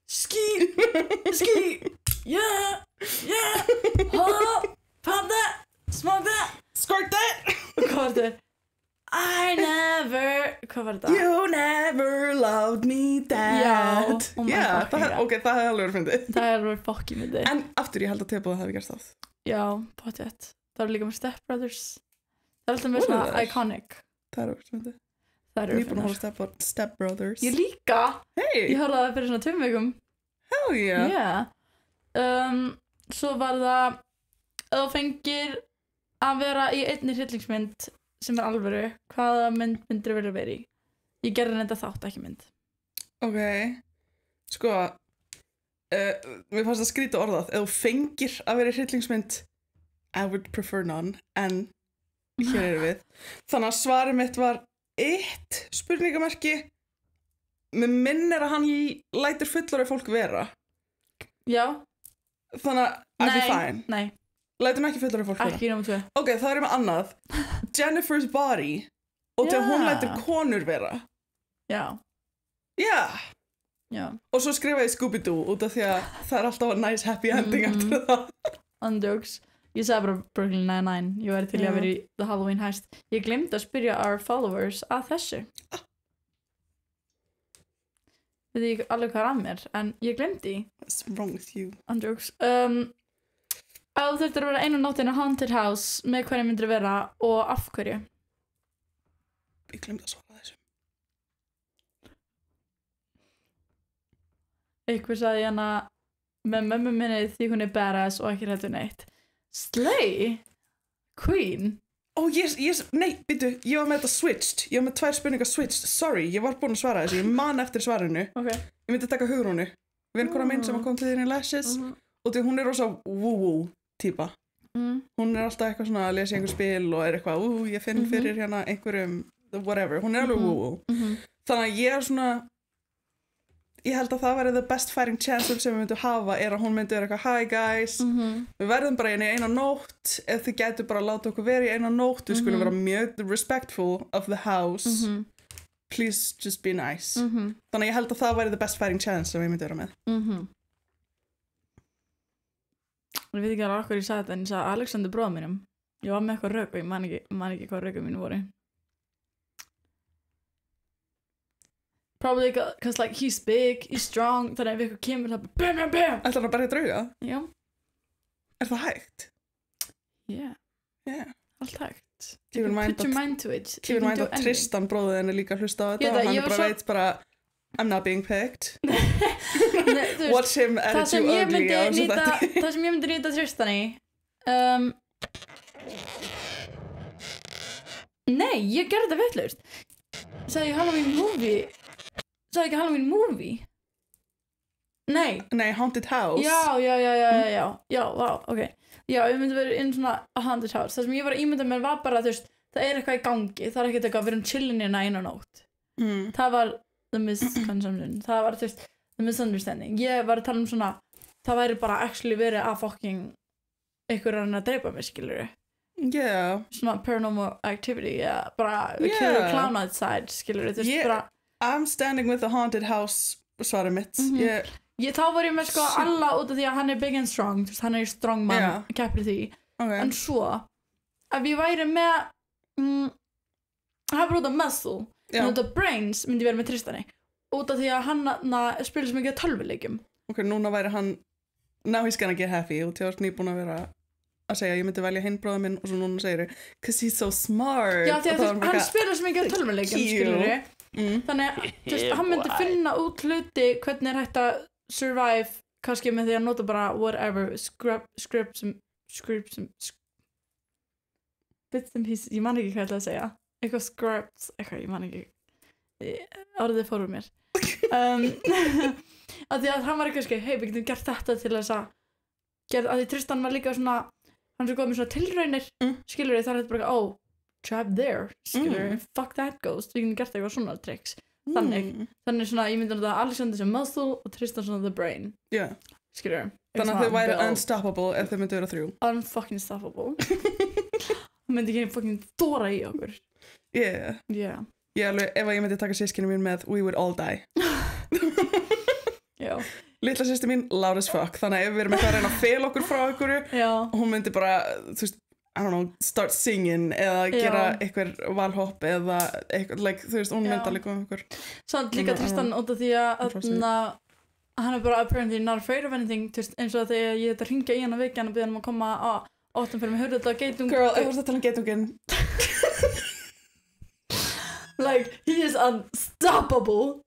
Ski, yeah. Pop that, smoke that, squirt that. Hvað var þetta? Hvað var þetta? You never loved me that. Já, oh my fucking god. Ok, það hefði alveg verið fyndið. Það hefði alveg fucking myndið. En aftur, ég held að tebóða hefði gerst það. Já, potið. Það var líka með Step Brothers. Það er alltaf með svona iconic. Það er okkur myndið. Það eru nýbúin að horfa Step Brothers. Ég líka. Hey. Ég horfði það fyrir svona 2 vikum. Hell yeah. Svo var það að þú fengir að vera í einni hryllingsmynd sem er alvöru. Hvaða myndir verður verið í? Ég gerði þetta þátt, ekki mynd. Ok. Sko, mér fannst það skrýta orðað. Ef þú fengir að vera í hryllingsmynd, I would prefer none, en hér erum við. Þannig að svarið mitt var 1 spurningamerki. Mér minnir að hann lætur fullorðið fólk vera. Já. Þannig að I'd be fine. Nei. Lætum ekki fullari fólk vera. Ekki númer 2. Ok, það er með annað. Jennifer's Body. Og þegar hún lætur konur vera. Já. Já. Já. Og svo skrifa ég Scooby-Doo út af því að það er alltaf nice happy ending eftir það. Andjóks. Ég sagði bara Brooklyn Nine-Nine. Ég væri til að vera í The Halloween Heist. Ég glemdi að spyrja our followers að þessu. Veit ég alveg hvað er að mér, en ég glemdi. What's wrong with you? Andjóks. Ef þú þurftir að vera einu nóttina haunted house, með hverju myndir vera og af hverju? Ég glemdi að svara þessu. Eitthvað sagði hana með mömmu minni því hún er badass og ekki hræddur neitt. Slay? Queen? Nei, býtu, ég var með þetta switched. Ég var með 2 spurningar switched. Sorry, ég var búin að svara þessu. Ég man eftir svarinu. Okay. Ég myndi taka Hugrúnu. Vinkona mín sem kom til þín í Lashes. Og því hún er rosa woo-woo típa. Hún er alltaf eitthvað svona að lesa einhver spil og er eitthvað, ég finn fyrir hérna einhverjum, whatever. Hún er alveg woo-woo. Þannig að ég er svona, ég held að það væri the best fighting chance sem við myndum hafa er að hún myndi vera eitthvað, hi guys, við verðum bara í eina nótt, ef þið gætu bara að láta okkur vera í eina nótt, við skulum vera mjög respectful of the house, please just be nice. Þannig að ég held að það væri the best fighting chance sem við myndum vera með. Ég veit ekki alveg okkur ég sagði þetta, en ég sagði Alexander bróða mínum, ég var með eitthvað rök og ég man ekki hvað rökum mínu voru. Probably because like he's big, he's strong, þannig að ef eitthvað kemur það bara BAM BAM BAM. Ætlar hann að berja drauga? Já. Er það hægt? Yeah. Allt hægt. Keep in mind að Tristan bróðin er líka að hlusta á þetta og hann bara veit bara I'm not being picked. Watch him attitude ugly á þessu þætti. Það sem ég myndi nýta Tristani Nei, ég gerði þetta vitlaust. Sagði ég Halloween movie? Sagði ekki Halloween movie? Nei, Haunted House. Já, vá, ok. Já, ég myndi verið inn svona Haunted House. Það sem ég var að ímynda mér var bara, þú veist, það er eitthvað í gangi. Það er ekkert eitthvað að vera chillin hérna eina nótt. Það var the misconception. Það var, þú veist, the misunderstanding. Ég var að tala svona, það væri bara actually verið að fucking einhverjum að dreipa mig, skilur ég. Yeah. Svona paranormal activity, bara killer clown outside, skilur þú veist, bara I'm standing with the haunted house svarið mitt. Þá var ég með sko alla út af því að hann er big and strong, þú veist, hann er strong man, keppir því. En svo, ef ég væri með það var út af muscle, en út af brains myndi ég vera með Tristani, út af því að hann spilir svo mikið tölvuleikjum. Ok, núna væri hann now he's gonna get happy og þú ert nýbúin að vera að segja ég myndi velja hinn bróða minn og svo núna segir þau cause he's so smart. Já, því að hann spilar svo mikið tölvuleikjum, skilur ég. Þannig að, þú veist, hann myndi finna út hluti hvernig er hægt að survive, kannski með því að nota bara whatever, scripts bits and pieces, ég man ekki hvað það að segja, eitthvað scripts, eitthvað, ég man ekki orðið fór úr mér. Að því að hann var eitthvað, hei, við getum gert þetta til þess að því Tristan var líka svona, hann er svo góð með svona tilraunir, skilur þið, þar er þetta bara, trap there, skilur, fuck that ghost, við getum gert eitthvað svona tricks. Þannig svona, ég myndi að Alexander sem muscle og Tristan svona the brain. Skilur. Þannig að þau væri unstoppable ef þau myndi vera 3. Unfucking stoppable. Hann myndi ekki fucking þóra í okkur. Yeah. Ég alveg, ef ég myndi taka systkini mín með, we would all die. Já. Litla systir mín, loud as fuck, þannig að ef við erum eitthvað að reyna að fela okkur frá okkur, hún myndi bara, þú veist, I don't know, start singing eða gera eitthvað valhopp eða eitthvað, like, þú veist, hún myndi alveg koma okkur. Samt líka Tristan út af því að hann er bara apparently not afraid of anything, þú veist, eins og þegar ég þetta hringja í hann að vekja hann og byrja hann að koma á 8 fyrir mig, hörðu þetta geitung. Girl, ég vorst að tala geitungin. Like, he is unstoppable.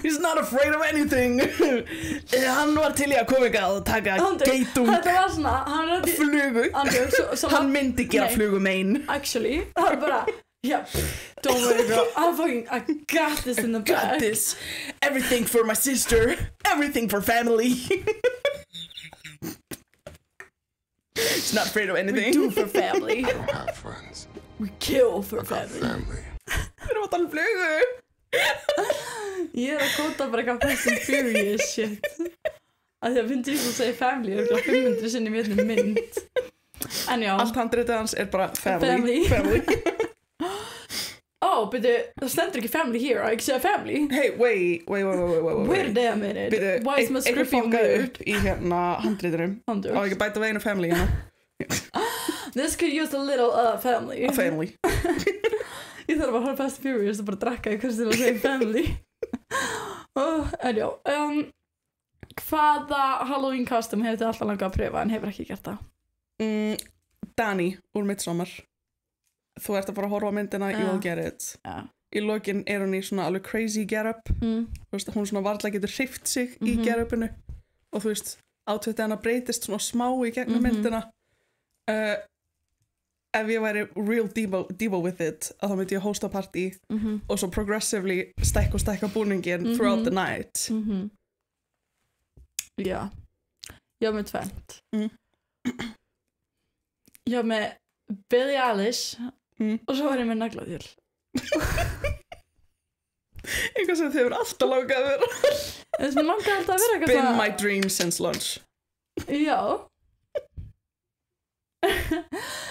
He's not afraid of anything. Hann var til í að koma ykkar og taka geitung. Þetta var svona, flugu. Hann myndi gera flugu mein. Actually, það var bara, don't worry girl, I got this in the bag. Got this. Everything for my sister. Everything for family. He's not afraid of anything. We do for family. I don't have friends. We kill for family. Við erum að tala flugu. Ég að kóta bara eitthvað Fast and Furious shit. að því að Vin Diesel segir family og 500 sinni mjög mynd. En já. Allt handritið hans bara family. Byrju, það stendur ekki family here, ekki segja family. Hey, wait. Wait a minute. Why is my scripting weird? Í handritunum. Á ekki bæta veginn family This could use a little family. A family. Ég þarf að horfa Fast and Furious og bara drakka í hversu til að segja family. En já, hvaða Halloween costume hefur þið alltaf langað að pröfa en hefur ekki gert það? Danny úr Midsommar. Þú ert að fara að horfa á myndina, you will get it. Í lokin hún í svona alveg crazy get-up. Þú veist, hún svona varla getur hrift sig í get-upinu og þú veist, outfitið hennar breytist svona smá í gegnum myndina. Ef ég væri real diva with it að þá myndi ég hosta partí og svo progressively stækka búningin throughout the night. Já, ég var með tvennt. Ég var með Billie Eilish og svo var ég með naglaþjöl. Eitthvað sem þið hefur alltaf langað að vera. Þess að langað alltaf að vera eitthvað Been my dream since lunch. Já.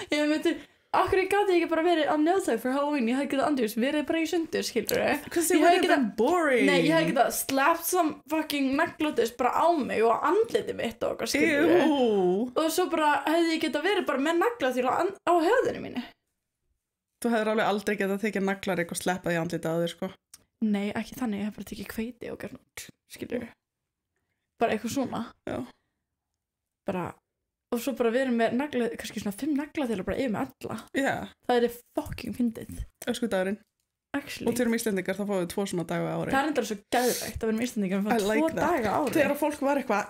Ég myndi, akkur ég gáti ekki bara verið á njóðsæk fyrir Halloween, ég hefði getað andjús, verið bara í sundur, skilur þau? Because it would have been boring. Nei, ég hefði getað slapped some fucking naglaþjöl bara á mig og andlitið mitt og okkar, skilur þau? Og svo bara hefði ég getað verið bara með naglaþjöl á höfðinu mínu. Þú hefur alveg aldrei getað tekið naglarík og sleppað í andlitið á þér, sko? Nei, ekki þannig, ég hef bara tekið hveiti og gert, skilur þau? Bara eitthvað svona. Já. Bara... Og svo bara verið með kannski svona 5 naglaþjöl og bara yfir með alla. Það fucking fyndið. Öskudagurinn. Actually. Og til Íslendingar þá fáum við 2 svona daga á ári. Það endar svo gæðveikt að vera með Íslendingar að fá 2 daga á ári. Þegar fólk var eitthvað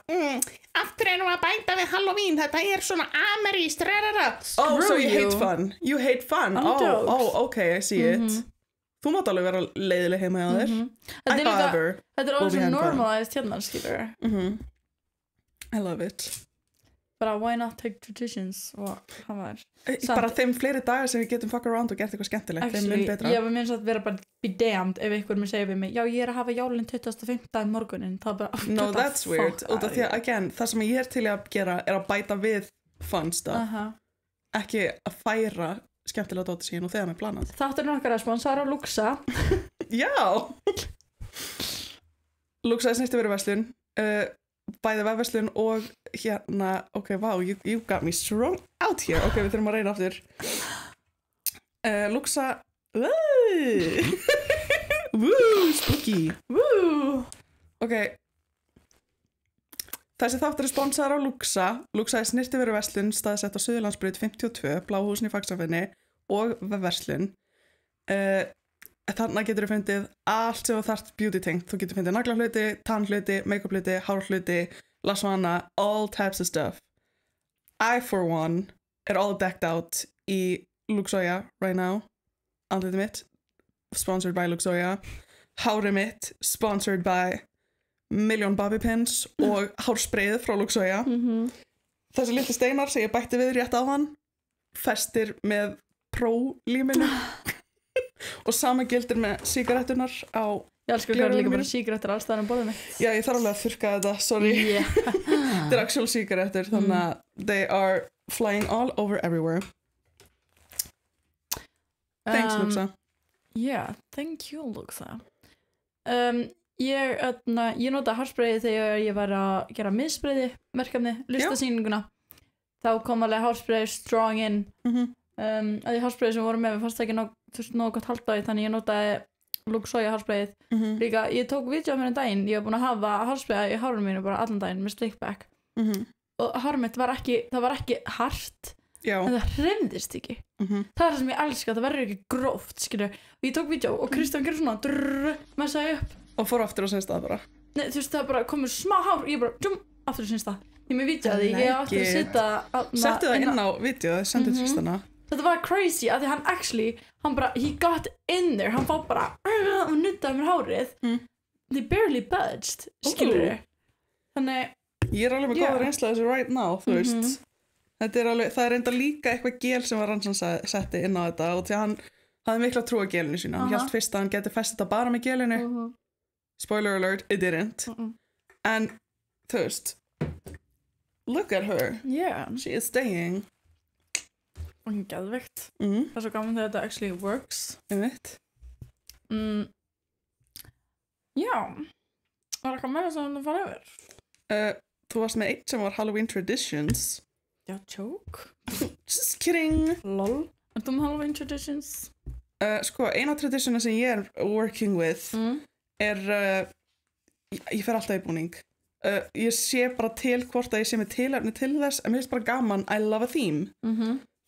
aftur nú að bæta við Halloween, þetta svona amerískt, Oh, so you hate fun. You hate fun. Oh, okay, I see it. Þú mátt alveg vera leiðileg heima hjá þér. Þetta alveg svo normalized hérna, skilur. I love it. Bara why not take traditions og það var bara þeim fleiri dagar sem við getum fuck around og gert eitthvað skemmtilegt þeim mun betra. Ég var minnst að vera bara be damned ef einhver mér segir við mig já ég að hafa jólinn 25. morgunin það bara no that's weird og það því að again það sem ég til að gera að bæta við fun stuff ekki að færa skemmtilega dótið sín og þegar með planað. Þátturinn okkar að sponsora Luxa. Já Luxa snýtti verið verslun bæði vefverslun og hérna, ok, wow, you got me strong out here, ok, við þurfum að reyna aftur Luxa woo, spooky woo. Ok þessi þáttur sponsor á Luxa er snirtiveru verslun staðsett á Suðurlandsbraut 52, Bláhúsin í Faxafinni og vefverslun Þarna getur þú fundið allt sem þú þarft beauty tengt. Þú getur fundið naglahluti, tannhluti, make-up-hluti, hárhluti, lasvana, all types of stuff. I, for one, all decked out í Luxoya right now. Andlitið mitt, sponsored by Luxoya. Hárið mitt, sponsored by Million Bobby Pins og hárspreyð frá Luxoya. Þessi litlu steinar sem ég bætti við rétt á hann, festir með pró-líminu. Og sama gildir með sígarettunar á ég elskar að líka bara sígarettur alls staðar á borðinu já ég þarf alveg að þurrka þetta sorry þetta er actual sígarettur þannig að they are flying all over everywhere thanks Luxa yeah thank you Luxa ég nota hárspreiði þegar ég var að gera miðspreiði verkefni listasýninguna þá kom alveg hárspreiði strong in að því hárspreiði sem voru með við fannst ekki nóg gott halda í þannig ég notaði Luxoya hárspreiðið líka ég tók vídeo á mér daginn ég var búin að hafa hárspreiða í hárunum mínu bara allan daginn með slickback og hárið mitt var ekki hart en það hreyfðist ekki það er það sem ég elska það verður ekki gróft skilur og ég tók vídeo og Kristján gerði svona messaði upp og fór aftur á sinn stað bara nei þú veist það bara komur smá hár og ég bara aftur á sinn stað ég með vídeo að því ég átti að settu það inn á vídeo það sendið Tristana þetta var crazy að því hann bara he got in there hann fá bara og nuttaði mér hárið they barely budged skilur þannig ég er alveg með góða reynsla þessu right now þú veist þetta er alveg það er enda líka eitthvað gel sem var Rannsson setti inn á þetta og því hann hafði mikla trú á gelinu sína hann hélt fyrst að hann geti fest þetta bara með gelinu spoiler alert it didn't en þú veist Look at her. Yeah. She is staying. Og geðveikt. Það er svo gaman þegar þetta actually works. Já. Var eitthvað meira sem þú fara yfir? Þú varst með eitt sem var Halloween Traditions. Já, joke. Just kidding. Lol. Er þú með Halloween Traditions? Sko, eina traditiona sem ég er working with er, ég fer alltaf í búning. Ég sé bara til hvort að ég sé með tilefni til þess, en mér finnst bara gaman, I love a theme.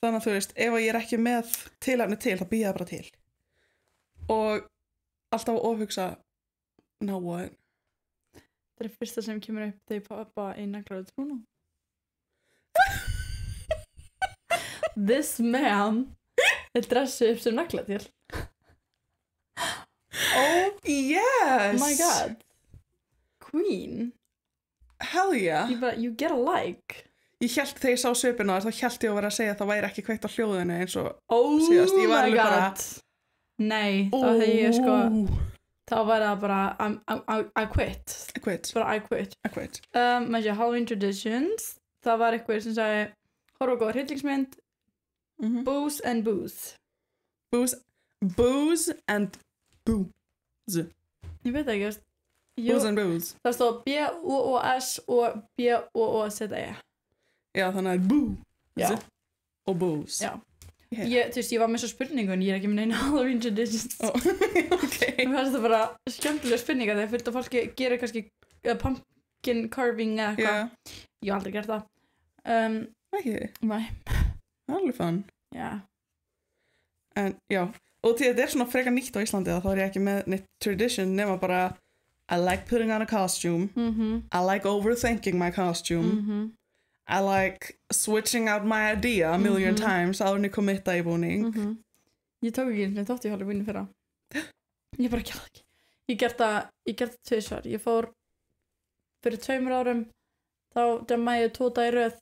Þannig að þú veist, ef ég er ekki með tilefni til, þá býð ég bara til. Og alltaf að ofhugsa, now what? Það er fyrsta sem kemur upp þegar pappa í naglaðu trúna. This man er dressuð upp sem nagla til. Oh yes! My god. Queen. Hell yeah. You get a like. Ég hélt þegar ég sá svipina þá hélt ég að vera að segja að það væri ekki kveikt á hljóðinu eins og síðast. Ég var my god. Bara, nei, þá hefði ég sko þá var það bara I quit. Bara I quit. Með sér Halloween Traditions, það var eitthvað sem sagði horfa góða hryllingsmynd, booze and booze. Booze and booze. Ég veit ekki, booze and booze. Það stóð B-O-O-S og B-O-O-Z-E. Já, þannig að booze og booze. Já. Þú veist, ég var með svo spurningu en ég er ekki með neina Halloween Traditions. Okay. Mér fannst það bara skemmtilega spurninga þegar fullt af fólki gerir kannski pumpkin carving eða eitthvað. Ég hef aldrei gert það. Ekki? Nei. Alveg fun. Já. En já, og því þetta er svona frekar nýtt á Íslandi þá er ég ekki með neitt tradition nema bara I like putting on a costume. I like overthinking my costume. I like switching out my idea a million times áður en ég committa í búning. Ég tók ekki einu þátt í Halloween fyrra. Ég bara gerði ekki. Ég gerði það tvisvar. Ég fór fyrir 2 árum þá dæmaði ég 2 daga í röð.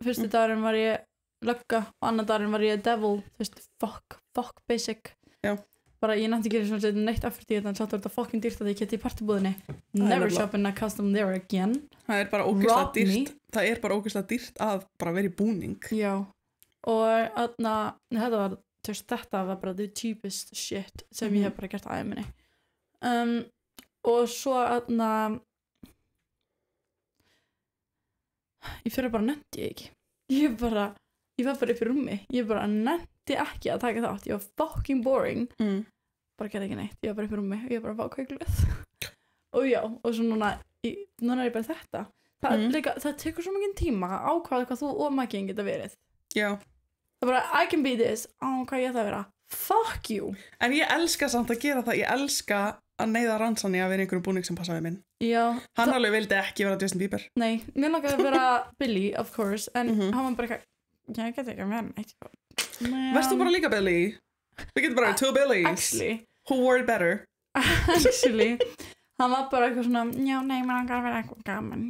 Fyrsti dagurinn var ég lögga og annar dagurinn var ég devil. Þú veist, fuck basic. Já. Bara ég nætti ekki svona setja neitt aftur því að samt var þetta fucking dýrt að ég geti í partibúðinni. Never shop in a custom there again. Það er bara ógeðslega dýrt. Það er bara ógeðslega dýrt að bara vera í búning. Já. Og þetta var bara the cheapest shit sem ég hef bara gert á æminni. Og svo ég fyrir bara nefndi ég ekki. Ég var bara upp í rúmi. Ég bara nefndi ekki að taka þátt. Ég var fucking boring. Bara gerði ekki neitt. Ég var bara upp í rúmi og ég bara var kveikluð. Og já, og svo núna er ég bara þetta. Það tekur svo mikið tíma að ákvaða hvað þú og Maggie geta verið. Já. Það bara, I can be this. Hvað ég það að vera? Fuck you. En ég elska samt að gera það. Ég elska að neyða Rannsani að vera einhverjum búning sem passaði minn. Já. Hann alveg vildi ekki vera Justin Bieber. Nei, mér langaði að vera Billy, of course. En hann var bara eitthvað, ég get ekki að vera neitt. Verst þú bara líka Billy? Við getum bara 2 Billys. Actually. Who wore it better? Actually. Hann var bara eitthvað svona, já, nei, maður langar að vera eitthvað gaman.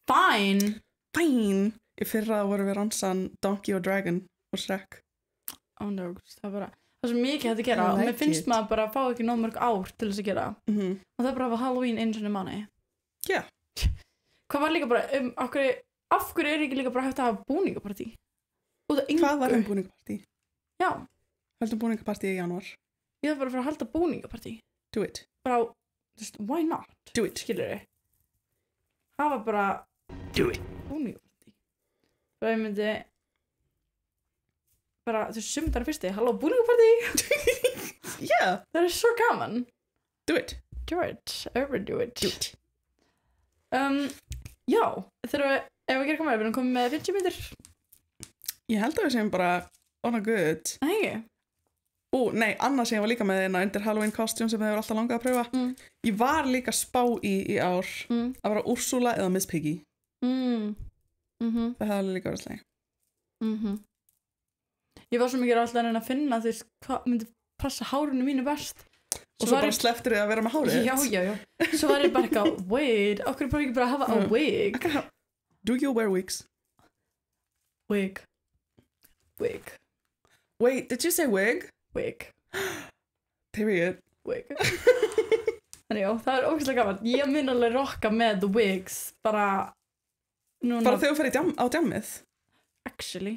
Fine. Í fyrra voru við Rannsan, Donkey og Dragon og Shrek. Oh no, það er svo mikið hægt að gera og mér finnst maður bara að fá ekki nóg mörg ár til þess að gera. Og það er bara að Halloween einu svona mánuði. Já. Hvað var líka bara, af hverju er ekki líka bara hægt að hafa búningapartí? Hvað var búningapartí? Já. Haldum búningapartí í janúar. Ég þarf bara að fara að halda búningapartí. Do it. Bara, just, why not? Do it. Skilur þið? Hafa bara do it. Búningapartí. Bara ég myndi bara, þú sumdar fyrsti, halló búningapartí. Yeah. Það er svo gaman. Do it. Do it. Overdo it. Do it. Já, þegar ef við gerum komið, við erum komið með 50 mínútur. Ég held að við séum bara on a good. Nei. Nei, annars ég var líka með eina undir Halloween costume sem ég hefur alltaf langað að pröfa. Ég var líka spá í ár að vera Úrsúla eða Miss Piggy. Það hefði alveg líka verið slegið. Ég var svo mikið alltaf að reyna að finna því hvað myndi passa hárinu mínu best. Og svo bara slepptir þið að vera með hárið. Já. Svo var ég bara eitthvað, wait, okkur bara ekki bara að hafa a wig. Do you wear wigs? Wig. Wait, did you say wig? Wig. Period. Wig. Þannig já, það ógeðslega gaman. Ég mun alveg rocka með The Wigs bara núna. Bara þegar þú fyrir á djammið? Actually.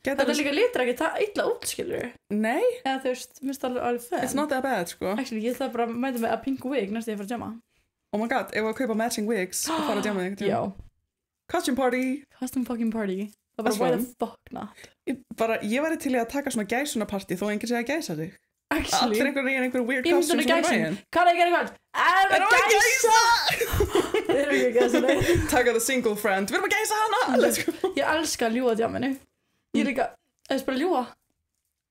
Þetta líka lítur ekki illa út, skilur. Nei. Eða þú veist, minnst alveg fun. It's not that bad, sko. Actually, ég ætla bara að mæta með að pink wig næst ég að fara að djama. Oh my god, ef við að kaupa matching wigs og fara að djama þig. Já. Costume party. Costume fucking party. Það bara why the fuck not. Ég væri til að taka svona gæsunapartí þó enginn sé að gæsa þig. Actually. Allir einhverjum weird costume svona bæinn. Hvað er að gera hvað? Erum að gæsa! Þeir eru ekki að gæsa þig. Taka the single friend. Við erum að gæsa hana! Let's go. Ég elska að ljúga djaminu. Ég líka, eða bara ljúga.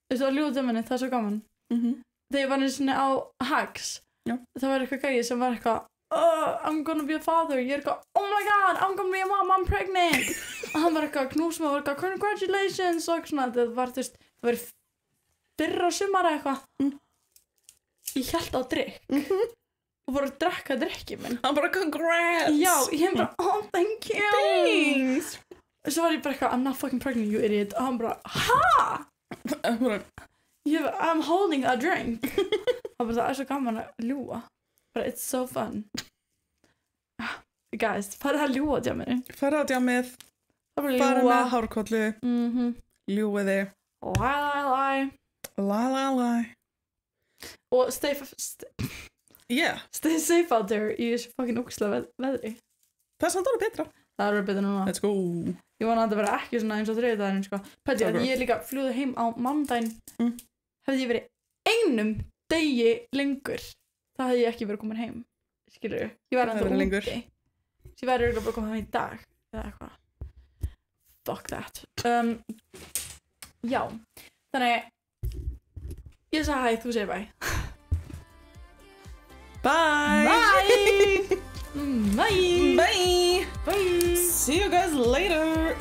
Þú að ljúga djaminu, það er svo gaman. Þegar ég var einu sinni á Hags, það var eitthvað gæði sem var eitthvað I'm gonna be a father. Ég er eitthvað, oh my god, I'm gonna be a mom, I'm pregnant. Og hann var eitthvað knúsum og var eitthvað congratulations og svona. Það var, þú veist, það var fyrra sumar eitthvað. Ég hélt á drikk og bara að drekka drikkið minn. Hann bara congrats. Já, ég bara, oh thank you. Thanks. Svo var ég bara eitthvað, I'm not fucking pregnant, you idiot. Og hann bara, ha? I'm holding a drink. Og bara, það er svo gaman að ljúga. Bara, it's so fun. Guys, farið að ljúga á djaminu. Farið á djamið. Farið með hárkollu. Ljúiði. Lie. Og stay safe out there í þessu fucking ógeðslega veðri. Það er samt alveg betra. Það er alveg betra núna. Let's go. Ég vona að þetta vera ekki svona eins og þriðjudaginn, sko. Pæti að ég líka flúði heim á mánudaginn. Hefði ég verið einum degi lengur, það hefði ég ekki verið komin heim. Skilurðu? Ég væri enda úti. Ég væri örugglega bara komin heim í dag eða eitthvað. Fuck that. Já. Þannig ég sagði hæ, þú segir bye. Bye. Bye. Bye. See you guys later.